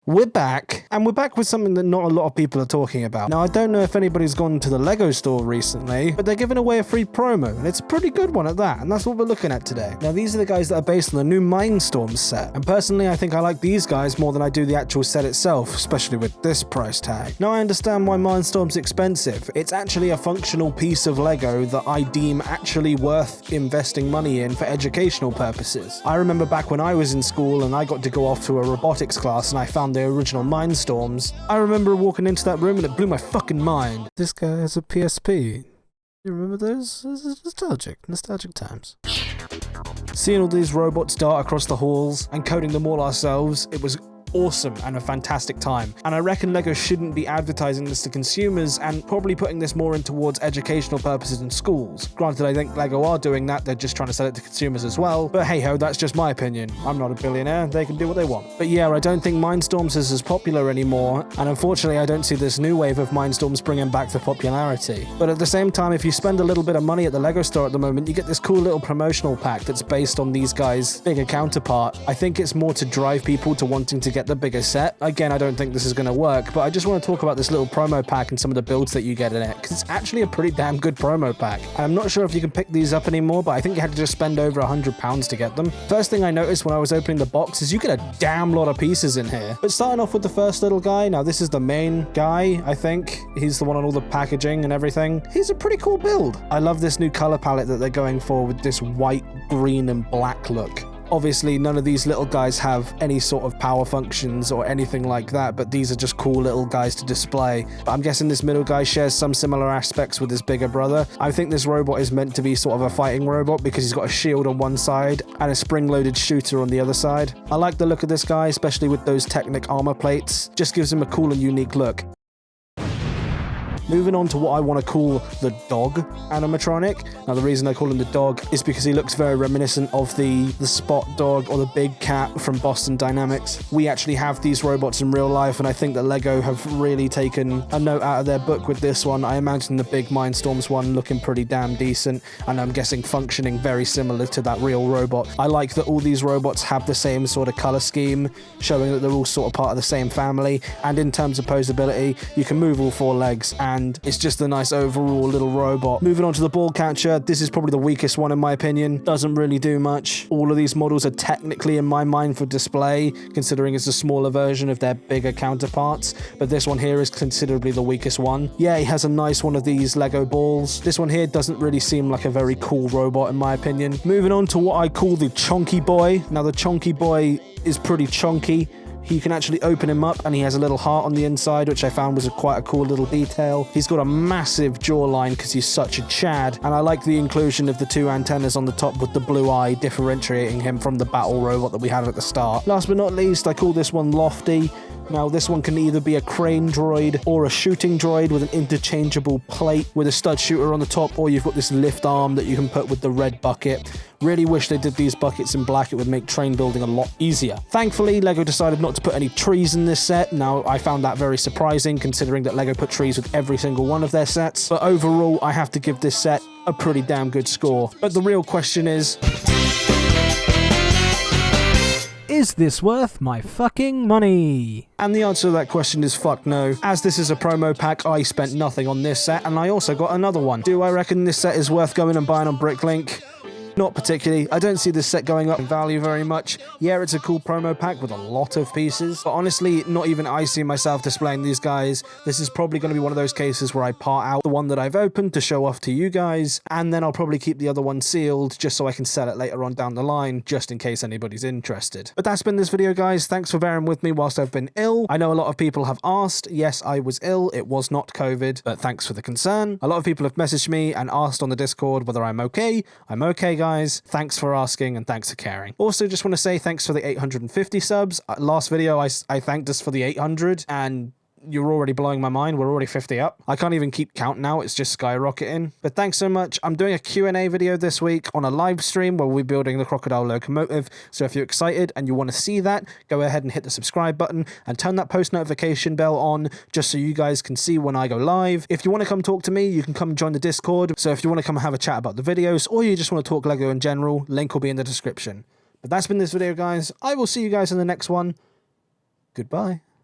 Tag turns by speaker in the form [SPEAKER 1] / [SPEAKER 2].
[SPEAKER 1] We're back, and we're back with something that not a lot of people are talking about. Now, I don't know if anybody's gone to the LEGO store recently, but they're giving away a free promo, and it's a pretty good one at that, and that's what we're looking at today. Now, these are the guys that are based on the new Mindstorms set, and personally, I think I like these guys more than I do the actual set itself, especially with this price tag. Now, I understand why Mindstorm's expensive. It's actually a functional piece of LEGO that I deem actually worth investing money in for educational purposes. I remember back when I was in school and I got to go off to a robotics class and I found the original Mindstorms. I remember walking into that room and it blew my fucking mind. This guy has a PSP. You remember those? It's nostalgic times. Seeing all these robots dart across the halls and coding them all ourselves, it was awesome and a fantastic time. And I reckon LEGO shouldn't be advertising this to consumers and probably putting this more in towards educational purposes in schools. Granted, I think LEGO are doing that, they're just trying to sell it to consumers as well, but hey ho, that's just my opinion. I'm not a billionaire, they can do what they want. But yeah, I don't think Mindstorms is as popular anymore, and unfortunately I don't see this new wave of Mindstorms bringing back the popularity. But at the same time, if you spend a little bit of money at the LEGO store at the moment, you get this cool little promotional pack that's based on these guys' bigger counterpart. I think it's more to drive people to wanting to get the bigger set. Again, I don't think this is going to work, but I just want to talk about this little promo pack and some of the builds that you get in it, because it's actually a pretty damn good promo pack. And I'm not sure if you can pick these up anymore, but I think you had to just spend over £100 to get them. First thing I noticed when I was opening the box is you get a damn lot of pieces in here. But starting off with the first little guy, now this is the main guy, I think. He's the one on all the packaging and everything. He's a pretty cool build. I love this new color palette that they're going for with this white, green, and black look. Obviously, none of these little guys have any sort of power functions or anything like that, but these are just cool little guys to display. But I'm guessing this middle guy shares some similar aspects with his bigger brother. I think this robot is meant to be sort of a fighting robot because he's got a shield on one side and a spring-loaded shooter on the other side. I like the look of this guy, especially with those Technic armor plates. Just gives him a cool and unique look. Moving on to what I want to call the dog animatronic. Now, the reason I call him the dog is because he looks very reminiscent of the Spot dog or the big cat from Boston Dynamics. We actually have these robots in real life, and I think that LEGO have really taken a note out of their book with this one. I imagine the big Mindstorms one looking pretty damn decent, and I'm guessing functioning very similar to that real robot. I like that all these robots have the same sort of color scheme, showing that they're all sort of part of the same family, and in terms of posability, you can move all four legs, and it's just a nice overall little robot. Moving on to the ball catcher, this is probably the weakest one in my opinion. Doesn't really do much. All of these models are technically in my mind for display, considering it's a smaller version of their bigger counterparts, but this one here is considerably the weakest one. Yeah, he has a nice one of these Lego balls. This one here doesn't really seem like a very cool robot in my opinion. Moving on to what I call the Chonky Boy. Now, the Chonky Boy is pretty chonky. You can actually open him up and he has a little heart on the inside, which I found was quite a cool little detail. He's got a massive jawline because he's such a Chad, and I like the inclusion of the two antennas on the top with the blue eye differentiating him from the battle robot that we had at the start. Last but not least, I call this one Lofty. Now, this one can either be a crane droid or a shooting droid with an interchangeable plate with a stud shooter on the top, or you've got this lift arm that you can put with the red bucket. Really wish they did these buckets in black. It would make train building a lot easier. Thankfully, LEGO decided not to put any trees in this set. Now, I found that very surprising considering that LEGO put trees with every single one of their sets. But overall, I have to give this set a pretty damn good score. But the real question is this worth my fucking money? And the answer to that question is fuck no. As this is a promo pack, I spent nothing on this set, and I also got another one. Do I reckon this set is worth going and buying on Bricklink? Not particularly. I don't see this set going up in value very much. Yeah, it's a cool promo pack with a lot of pieces, but honestly, not even I see myself displaying these guys. This is probably going to be one of those cases where I part out the one that I've opened to show off to you guys, and then I'll probably keep the other one sealed just so I can sell it later on down the line, just in case anybody's interested. But that's been this video, guys. Thanks for bearing with me whilst I've been ill. I know a lot of people have asked. Yes, I was ill. It was not COVID, but thanks for the concern. A lot of people have messaged me and asked on the Discord whether I'm okay. I'm okay, guys. Thanks for asking and thanks for caring. Also, just want to say thanks for the 850 subs. Last video, I thanked us for the 800, and you're already blowing my mind. We're already 50 up. I can't even keep count now. It's just skyrocketing. But thanks so much. I'm doing a Q&A video this week on a live stream where we'll be building the crocodile locomotive. So if you're excited and you want to see that, go ahead and hit the subscribe button and turn that post notification bell on just so you guys can see when I go live. If you want to come talk to me, you can come join the Discord. So if you want to come have a chat about the videos, or you just want to talk LEGO in general, link will be in the description. But that's been this video, guys. I will see you guys in the next one. Goodbye.